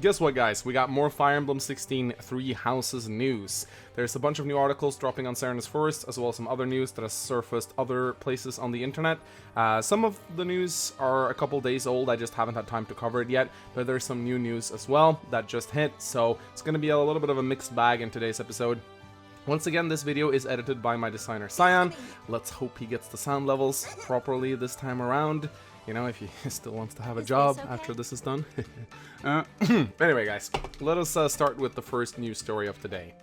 Guess what, guys? We got more Fire Emblem 16 Three Houses news. There's a bunch of new articles dropping on Serenus Forest, as well as some other news that has surfaced other places on the internet. Some of the news are a couple days old, I just haven't had time to cover it yet, but there's some new news as well that just hit, so it's going to be a little bit of a mixed bag in today's episode. Once again, this video is edited by my designer Cyan. Let's hope he gets the sound levels properly this time around. You know, if he still wants to have a job after this is done. Anyway, guys, let us start with the first news story of today.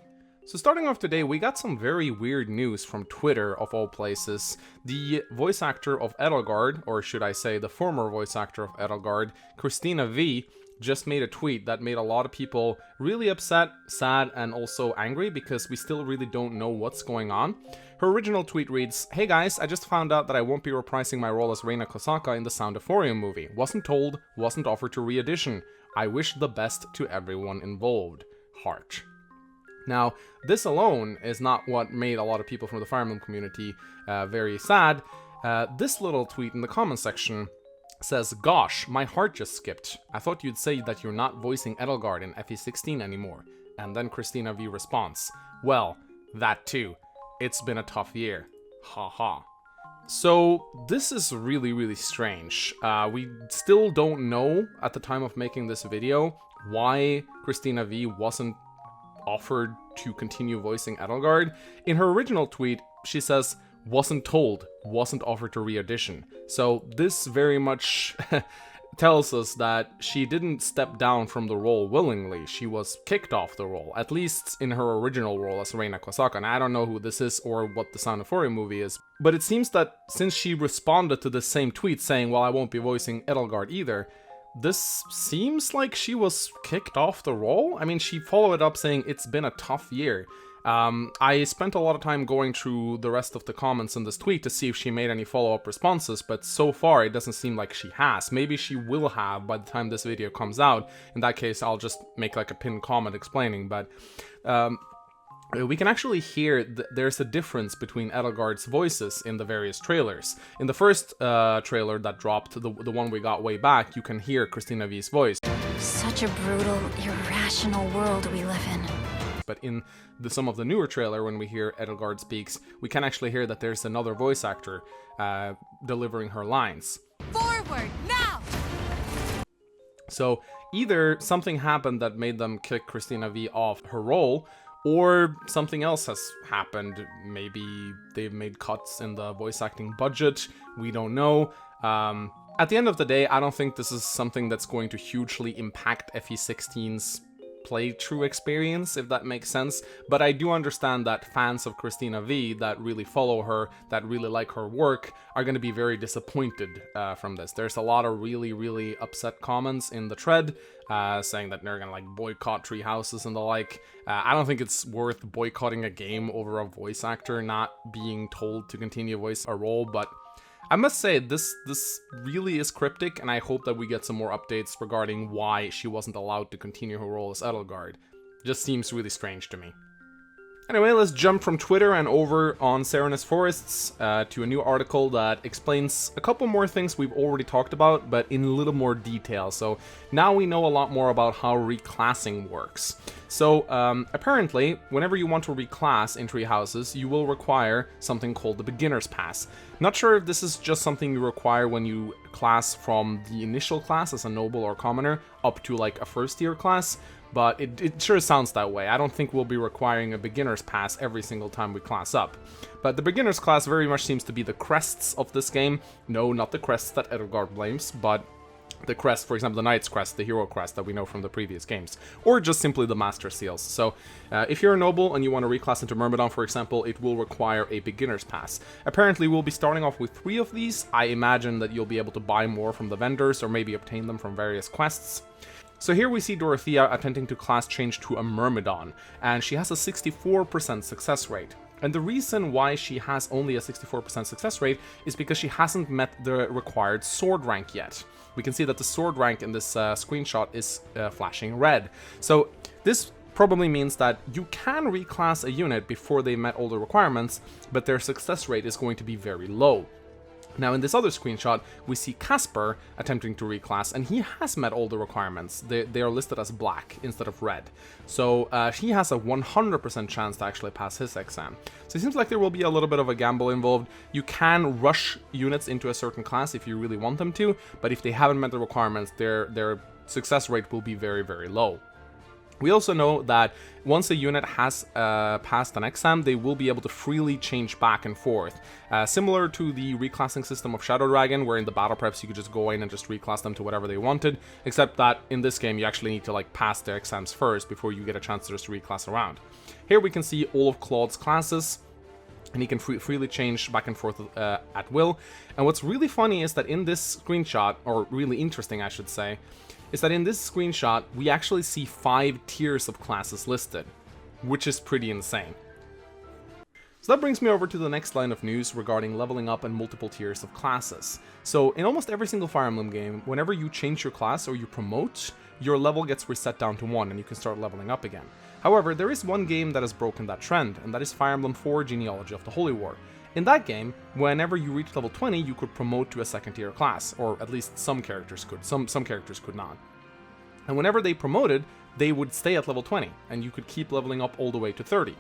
So starting off today, we got some very weird news from Twitter, of all places. The voice actor of Edelgard, or should I say the former voice actor of Edelgard, Christina V, just made a tweet that made a lot of people really upset, sad, and also angry because we still really don't know what's going on. Her original tweet reads, "Hey guys, I just found out that I won't be reprising my role as Reina Kosaka in the Sound of Euphoria movie. Wasn't told, wasn't offered to re-audition. I wish the best to everyone involved. Heart." Now, this alone is not what made a lot of people from the Fire Emblem community very sad. This little tweet in the comment section says, "Gosh, my heart just skipped. I thought you'd say that you're not voicing Edelgard in FE16 anymore." And then Christina V responds, "Well, that too. It's been a tough year. Ha ha." So this is really, really strange. We still don't know at the time of making this video why Christina V wasn't offered to continue voicing Edelgard. In her original tweet, she says, "Wasn't told, wasn't offered to re-audition." So this very much tells us that she didn't step down from the role willingly. She was kicked off the role, at least in her original role as Reina Kosaka. And I don't know who this is or what the Sound of Euphoria movie is, but it seems that since she responded to the same tweet saying, "Well, I won't be voicing Edelgard either," this seems like she was kicked off the role. I mean, she followed it up saying, "It's been a tough year." I spent a lot of time going through the rest of the comments in this tweet to see if she made any follow-up responses, but so far it doesn't seem like she has. Maybe she will have by the time this video comes out. In that case, I'll just make like a pinned comment explaining, but we can actually hear there's a difference between Edelgard's voices in the various trailers. In the first trailer that dropped, the one we got way back, you can hear Christina V's voice. Such a brutal, irrational world we live in. But in some of the newer trailer, when we hear Edelgard speaks, we can actually hear that there's another voice actor delivering her lines. Forward, now! So either something happened that made them kick Christina V off her role, or something else has happened. Maybe they've made cuts in the voice acting budget, we don't know. At the end of the day, I don't think this is something that's going to hugely impact FE16's playthrough experience, if that makes sense, but I do understand that fans of Christina V that really follow her, that really like her work, are going to be very disappointed from this. There's a lot of really, really upset comments in the thread saying that they're going to like boycott Three Houses and the like. I don't think it's worth boycotting a game over a voice actor not being told to continue voice a role, but I must say, this really is cryptic, and I hope that we get some more updates regarding why she wasn't allowed to continue her role as Edelgard. Just seems really strange to me. Anyway, let's jump from Twitter and over on Serenus Forests to a new article that explains a couple more things we've already talked about, but in a little more detail. So now we know a lot more about how reclassing works. So apparently, whenever you want to reclass in Three Houses, you will require something called the Beginner's Pass. Not sure if this is just something you require when you class from the initial class as a noble or commoner up to like a first tier class, but it sure sounds that way. I don't think we'll be requiring a Beginner's Pass every single time we class up. But the Beginner's class very much seems to be the crests of this game. No, not the crests that Edelgard blames, but the crest, for example, the Knight's Crest, the Hero Crest that we know from the previous games, or just simply the Master Seals. So if you're a noble and you want to reclass into Myrmidon, for example, it will require a Beginner's Pass. Apparently, we'll be starting off with 3 of these. I imagine that you'll be able to buy more from the vendors or maybe obtain them from various quests. So here we see Dorothea attempting to class change to a Myrmidon, and she has a 64% success rate. And the reason why she has only a 64% success rate is because she hasn't met the required sword rank yet. We can see that the sword rank in this screenshot is flashing red. So this probably means that you can reclass a unit before they met all the requirements, but their success rate is going to be very low. Now in this other screenshot, we see Casper attempting to reclass, and he has met all the requirements. They are listed as black instead of red. So he has a 100% chance to actually pass his exam. So it seems like there will be a little bit of a gamble involved. You can rush units into a certain class if you really want them to, but if they haven't met the requirements, their success rate will be very, very low. We also know that once a unit has passed an exam, they will be able to freely change back and forth. Similar to the reclassing system of Shadow Dragon, where in the battle preps you could just go in and just reclass them to whatever they wanted, except that in this game you actually need to like pass their exams first before you get a chance to just reclass around. Here we can see all of Claude's classes, and he can freely change back and forth at will. And what's really funny is that in this screenshot, or really interesting I should say, is that in this screenshot, we actually see 5 tiers of classes listed, which is pretty insane. So that brings me over to the next line of news regarding leveling up and multiple tiers of classes. So in almost every single Fire Emblem game, whenever you change your class or you promote, your level gets reset down to 1 and you can start leveling up again. However, there is one game that has broken that trend, and that is Fire Emblem 4 Genealogy of the Holy War. In that game, whenever you reach level 20, you could promote to a second tier class, or at least some characters could, some characters could not. And whenever they promoted, they would stay at level 20, and you could keep leveling up all the way to 30.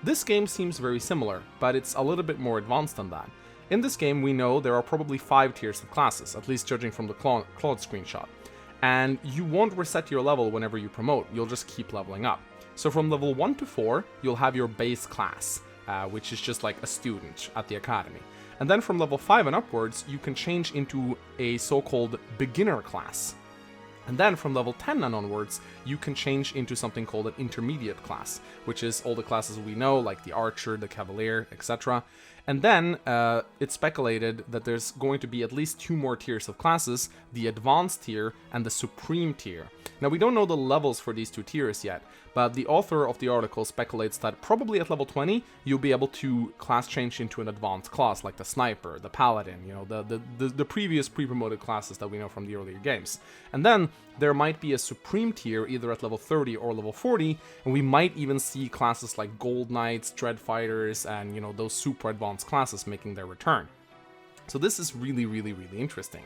This game seems very similar, but it's a little bit more advanced than that. In this game, we know there are probably 5 tiers of classes, at least judging from the Claude screenshot. And you won't reset your level whenever you promote, you'll just keep leveling up. So from level 1 to 4, you'll have your base class, which is just like a student at the academy. And then from level 5 and upwards, you can change into a so-called beginner class. And then from level 10 and onwards, you can change into something called an intermediate class, which is all the classes we know, like the archer, the cavalier, etc. And then it's speculated that there's going to be at least 2 more tiers of classes, the advanced tier and the supreme tier. Now we don't know the levels for these 2 tiers yet, but the author of the article speculates that probably at level 20 you'll be able to class change into an advanced class like the sniper, the paladin, you know, the previous pre-promoted classes that we know from the earlier games. And then there might be a supreme tier either at level 30 or level 40, and we might even see classes like Gold Knights, Dread Fighters, and you know, those super advanced classes making their return. So this is really, really, really interesting.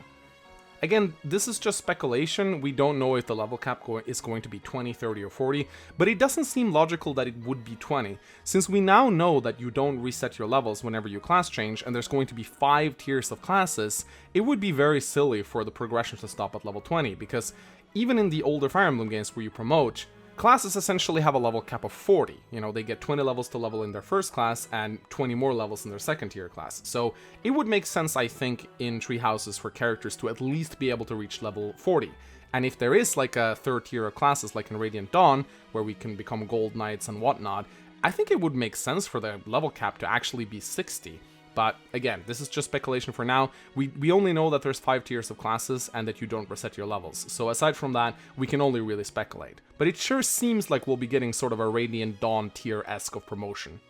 Again, this is just speculation. We don't know if the level cap is going to be 20, 30, or 40, but it doesn't seem logical that it would be 20. Since we now know that you don't reset your levels whenever you class change, and there's going to be 5 tiers of classes, it would be very silly for the progression to stop at level 20, because even in the older Fire Emblem games where you promote, classes essentially have a level cap of 40. You know, they get 20 levels to level in their first class and 20 more levels in their second tier class. So it would make sense, I think, in Tree Houses for characters to at least be able to reach level 40. And if there is like a third tier of classes like in Radiant Dawn, where we can become Gold Knights and whatnot, I think it would make sense for the level cap to actually be 60. But again, this is just speculation for now. We only know that there's 5 tiers of classes and that you don't reset your levels. So aside from that, we can only really speculate. But it sure seems like we'll be getting sort of a Radiant Dawn tier-esque of promotion.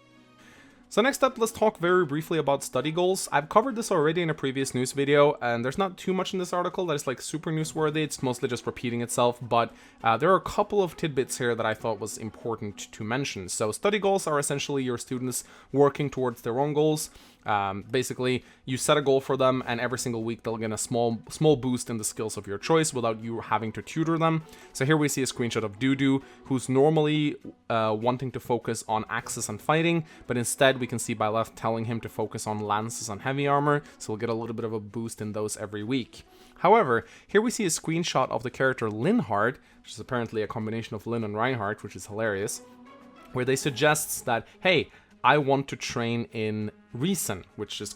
So next up, let's talk very briefly about study goals. I've covered this already in a previous news video, and there's not too much in this article that is like super newsworthy. It's mostly just repeating itself, but there are a couple of tidbits here that I thought was important to mention. So study goals are essentially your students working towards their own goals. Basically, you set a goal for them, and every single week they'll get a small boost in the skills of your choice without you having to tutor them. So here we see a screenshot of Dudu, who's normally wanting to focus on axes and fighting, but instead we can see Byleth telling him to focus on lances and heavy armor, so we'll get a little bit of a boost in those every week. However, here we see a screenshot of the character Linhardt, which is apparently a combination of Lin and Reinhardt, which is hilarious, where they suggest that, hey, I want to train in Reason, which is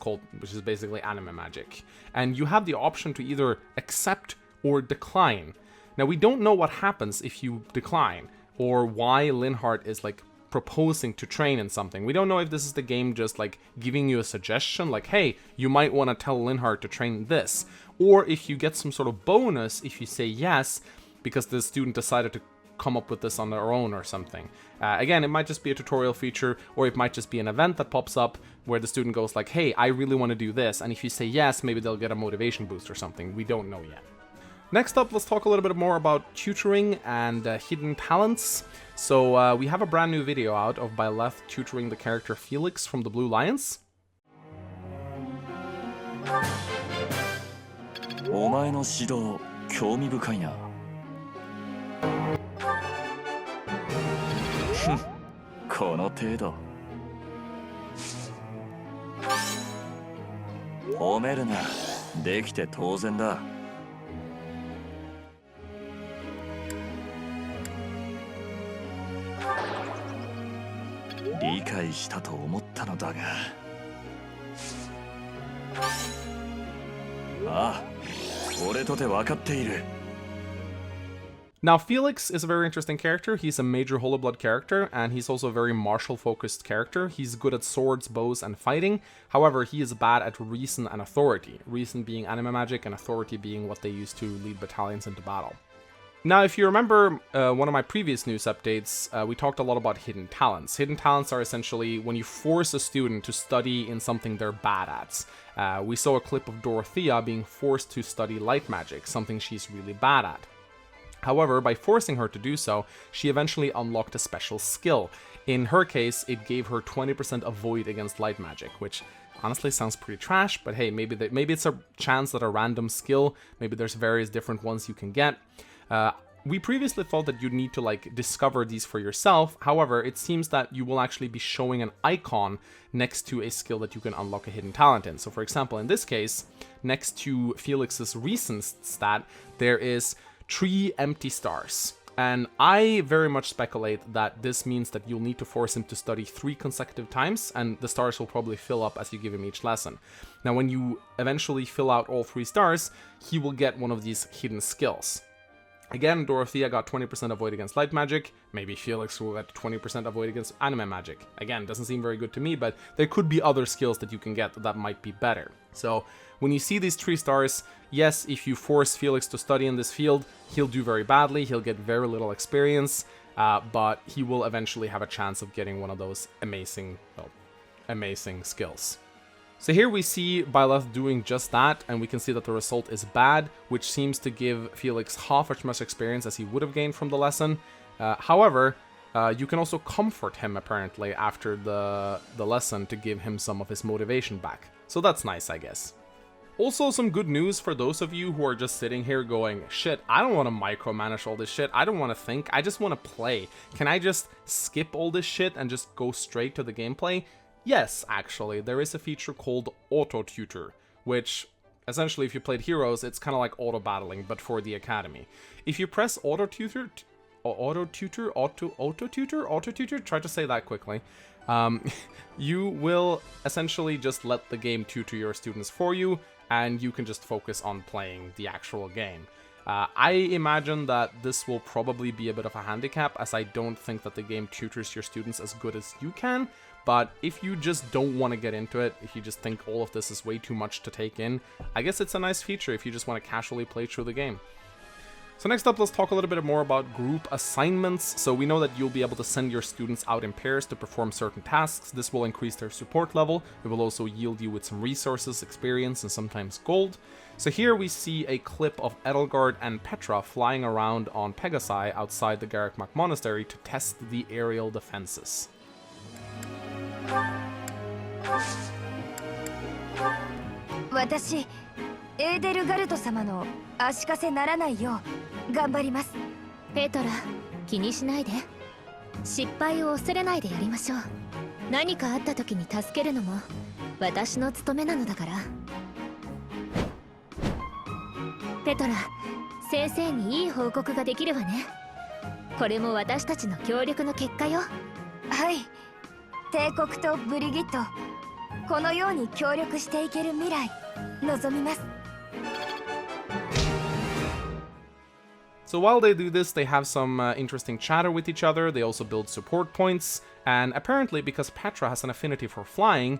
basically anime magic. And you have the option to either accept or decline. Now, we don't know what happens if you decline, or why Linhardt is like proposing to train in something. We don't know if this is the game just like giving you a suggestion, like, hey, you might want to tell Linhardt to train this, or if you get some sort of bonus if you say yes, because the student decided to come up with this on their own or something. Again, it might just be a tutorial feature, or it might just be an event that pops up where the student goes like, hey, I really want to do this, and if you say yes, maybe they'll get a motivation boost or something. We don't know yet. Next up, let's talk a little bit more about tutoring and hidden talents. So we have a brand new video out of Byleth tutoring the character Felix from the Blue Lions. お前の指導興味深いな。ふん、この程度。褒めるな。できて当然だ。理解したと思ったのだが。ああ、俺とて分かっている。Now, Felix is a very interesting character. He's a major Holy Blood character, and he's also a very martial-focused character. He's good at swords, bows, and fighting. However, he is bad at reason and authority. Reason being anime magic, and authority being what they use to lead battalions into battle. Now, if you remember one of my previous news updates, we talked a lot about hidden talents. Hidden talents are essentially when you force a student to study in something they're bad at. We saw a clip of Dorothea being forced to study light magic, something she's really bad at. However, by forcing her to do so, she eventually unlocked a special skill. In her case, it gave her 20% avoid against light magic, which honestly sounds pretty trash, but hey, maybe it's a chance that a random skill, maybe there's various different ones you can get. We previously thought that you'd need to discover these for yourself. However, it seems that you will actually be showing an icon next to a skill that you can unlock a hidden talent in. So for example, in this case, next to Felix's recent stat, there is 3 empty stars. And I very much speculate that this means that you'll need to force him to study 3 consecutive times, and the stars will probably fill up as you give him each lesson. Now, when you eventually fill out all 3 stars, he will get one of these hidden skills. Again, Dorothea got 20% avoid against light magic. Maybe Felix will get 20% avoid against anime magic. Again, doesn't seem very good to me, but there could be other skills that you can get that might be better. So when you see these 3 stars, yes, if you force Felix to study in this field, he'll do very badly. He'll get very little experience, but he will eventually have a chance of getting one of those amazing skills. So here we see Byleth doing just that, and we can see that the result is bad, which seems to give Felix half as much experience as he would have gained from the lesson. However, you can also comfort him apparently after the lesson to give him some of his motivation back. So that's nice, I guess. Also, some good news for those of you who are just sitting here going, shit, I don't want to micromanage all this shit, I don't want to think, I just want to play. Can I just skip all this shit and just go straight to the gameplay? Yes, actually, there is a feature called Auto Tutor, which essentially, if you played Heroes, it's kind of like auto battling, but for the Academy. If you press Auto Tutor, try to say that quickly. You will essentially just let the game tutor your students for you, and you can just focus on playing the actual game. I imagine that this will probably be a bit of a handicap, as I don't think that the game tutors your students as good as you can. But if you just don't want to get into it, if you just think all of this is way too much to take in, I guess it's a nice feature if you just want to casually play through the game. So next up, let's talk a little bit more about group assignments. So we know that you'll be able to send your students out in pairs to perform certain tasks. This will increase their support level. It will also yield you with some resources, experience, and sometimes gold. So here we see a clip of Edelgard and Petra flying around on Pegasi outside the Garrukmak Monastery to test the aerial defenses. 私、エーデルガルト様の足かせならないよう頑張ります。ペトラ、気にしないで。失敗を恐れないでやりましょう。何かあった時に助けるのも私の務めなのだから。ペトラ、先生にいい報告ができるわね。これも私たちの協力の結果よ。はい。帝国とブリギット、このように協力していける未来、望みます。 So while they do this, they have some interesting chatter with each other. They also build support points, and apparently because Petra has an affinity for flying,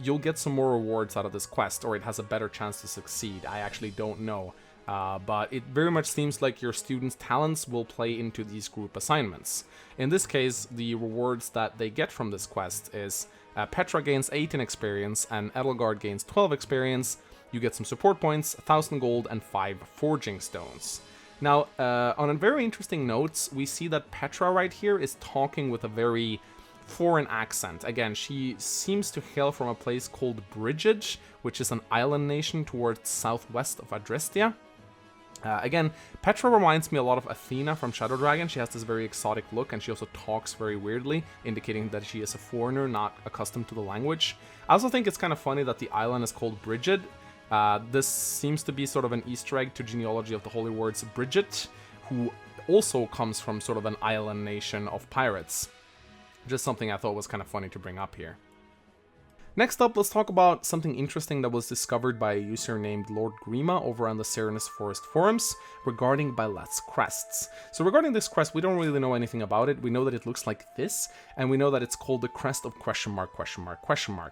you'll get some more rewards out of this quest, or it has a better chance to succeed. I actually don't know. But it very much seems like your students' talents will play into these group assignments. In this case, the rewards that they get from this quest is Petra gains 8 in experience and Edelgard gains 12 experience. You get some support points, 1,000 gold, and 5 forging stones. Now, on a very interesting note, we see that Petra right here is talking with a very foreign accent. Again, she seems to hail from a place called Bridgage, which is an island nation towards southwest of Adrestia. Again, Petra reminds me a lot of Athena from Shadow Dragon. She has this very exotic look, and she also talks very weirdly, indicating that she is a foreigner, not accustomed to the language. I also think it's kind of funny that the island is called Bridget. This seems to be sort of an Easter egg to genealogy of the holy words Bridget, who also comes from sort of an island nation of pirates. Just something I thought was kind of funny to bring up here. Next up, let's talk about something interesting that was discovered by a user named Lord Grima over on the Serenus Forest forums regarding bilats crests. So regarding this crest, we don't really know anything about it. We know that it looks like this, and we know that it's called the Crest of ?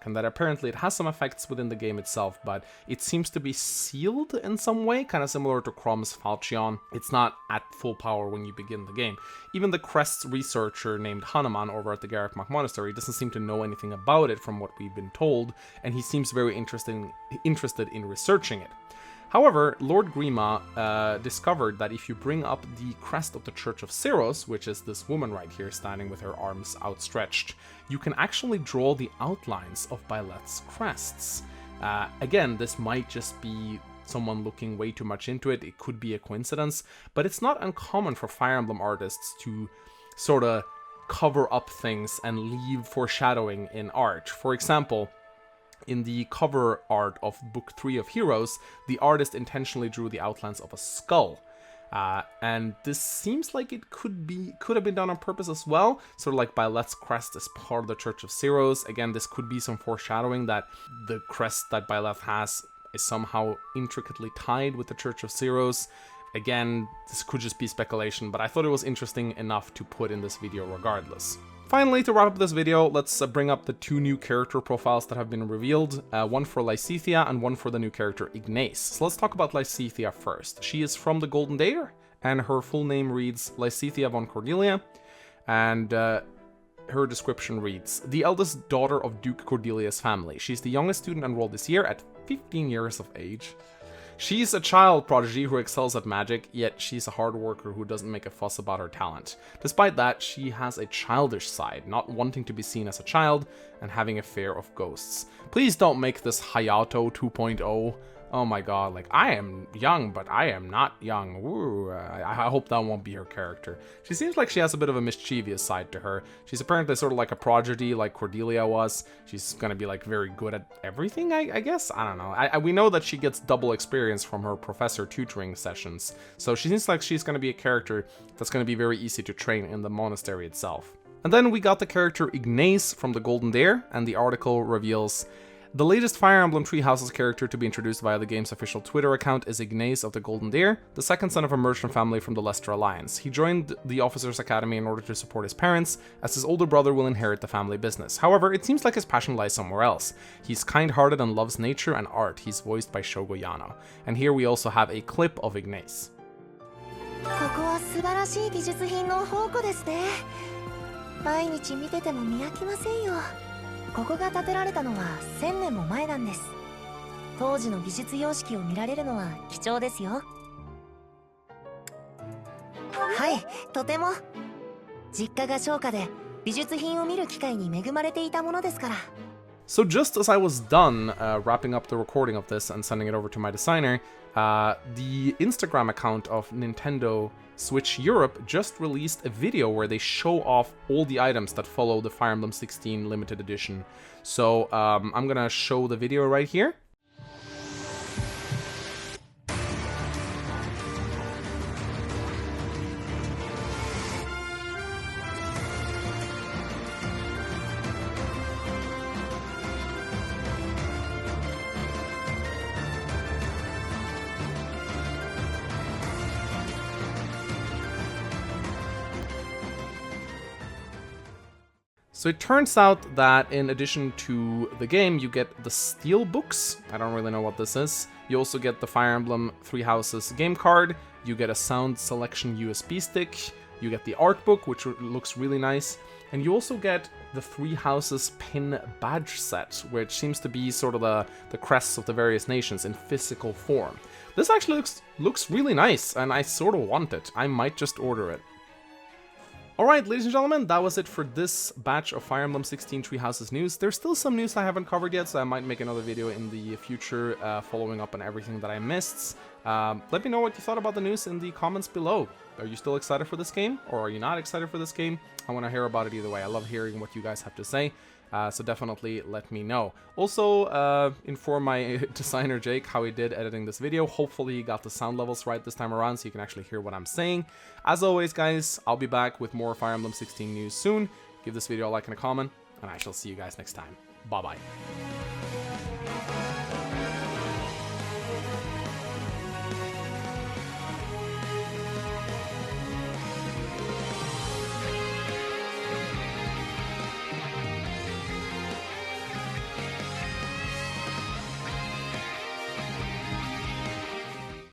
And that apparently it has some effects within the game itself, but it seems to be sealed in some way, kind of similar to Crom's Falchion. It's not at full power when you begin the game. Even the crest's researcher named Hanuman over at the Garrukmak Monastery doesn't seem to know anything about it from what we've been told, and he seems very interested in researching it. However, Lord Grima discovered that if you bring up the crest of the Church of Ceros, which is this woman right here standing with her arms outstretched, you can actually draw the outlines of bilats crests. Again, this might just be someone looking way too much into it. It could be a coincidence, but it's not uncommon for Fire Emblem artists to sort of cover up things and leave foreshadowing in art. For example, in the cover art of Book 3 of Heroes, the artist intentionally drew the outlines of a skull. And this seems like it could have been done on purpose as well, sort of like Bilet's crest is part of the Church of Ceros. Again, this could be some foreshadowing that the crest that Bilet has is somehow intricately tied with the Church of Ceros. Again, this could just be speculation, but I thought it was interesting enough to put in this video regardless. Finally, to wrap up this video, let's bring up the two new character profiles that have been revealed, one for Lysithea and one for the new character Ignace. So let's talk about Lysithea first. She is from the Golden Dare, and her full name reads Lysithea von Cordelia, and her description reads, the eldest daughter of Duke Cordelia's family. She's the youngest student enrolled this year at 15 years of age. She's a child prodigy who excels at magic, yet she's a hard worker who doesn't make a fuss about her talent. Despite that, she has a childish side, not wanting to be seen as a child and having a fear of ghosts. Please don't make this Hayato 2.0. Oh my god, like, I am young, but I am not young. Ooh, I hope that won't be her character. She seems like she has a bit of a mischievous side to her. She's apparently sort of like a prodigy, like Cordelia was. She's gonna be, like, very good at everything, I guess? I don't know. We know that she gets double experience from her professor tutoring sessions. So she seems like she's gonna be a character that's gonna be very easy to train in the monastery itself. And then we got the character Ignace from the Golden Dare, and the article reveals, the latest Fire Emblem Three Houses character to be introduced via the game's official Twitter account is Ignace of the Golden Dare, the second son of a merchant family from the Leicester Alliance. He joined the Officers' Academy in order to support his parents, as his older brother will inherit the family business. However, it seems like his passion lies somewhere else. He's kind-hearted and loves nature and art. He's voiced by Shogo Yano. And here we also have a clip of Ignace. ここは素晴らしい美術品の宝庫ですね。毎日見てても見飽きませんよ。ここが建てられたのは1000年も前なんです。当時の美術様式を見られるのは貴重ですよ。はい、とても。実家が商家で美術品を見る機会に恵まれていたものですから。So just as I was done wrapping up the recording of this and sending it over to my designer, the Instagram account of Nintendo Switch Europe just released a video where they show off all the items that follow the Fire Emblem 16 limited edition. So I'm gonna show the video right here. So it turns out that in addition to the game, you get the steel books. I don't really know what this is. You also get the Fire Emblem Three Houses game card. You get a sound selection USB stick. You get the art book, which looks really nice. And you also get the Three Houses pin badge set, which seems to be sort of the crests of the various nations in physical form. This actually looks really nice, and I sort of want it. I might just order it. Alright, ladies and gentlemen, that was it for this batch of Fire Emblem 16 Three Houses news. There's still some news I haven't covered yet, so I might make another video in the future following up on everything that I missed. Let me know what you thought about the news in the comments below. Are you still excited for this game, or are you not excited for this game? I want to hear about it either way. I love hearing what you guys have to say. So definitely let me know. Also, inform my designer Jake how he did editing this video. Hopefully he got the sound levels right this time around so you can actually hear what I'm saying. As always, guys, I'll be back with more Fire Emblem 16 news soon. Give this video a like and a comment, and I shall see you guys next time. Bye-bye.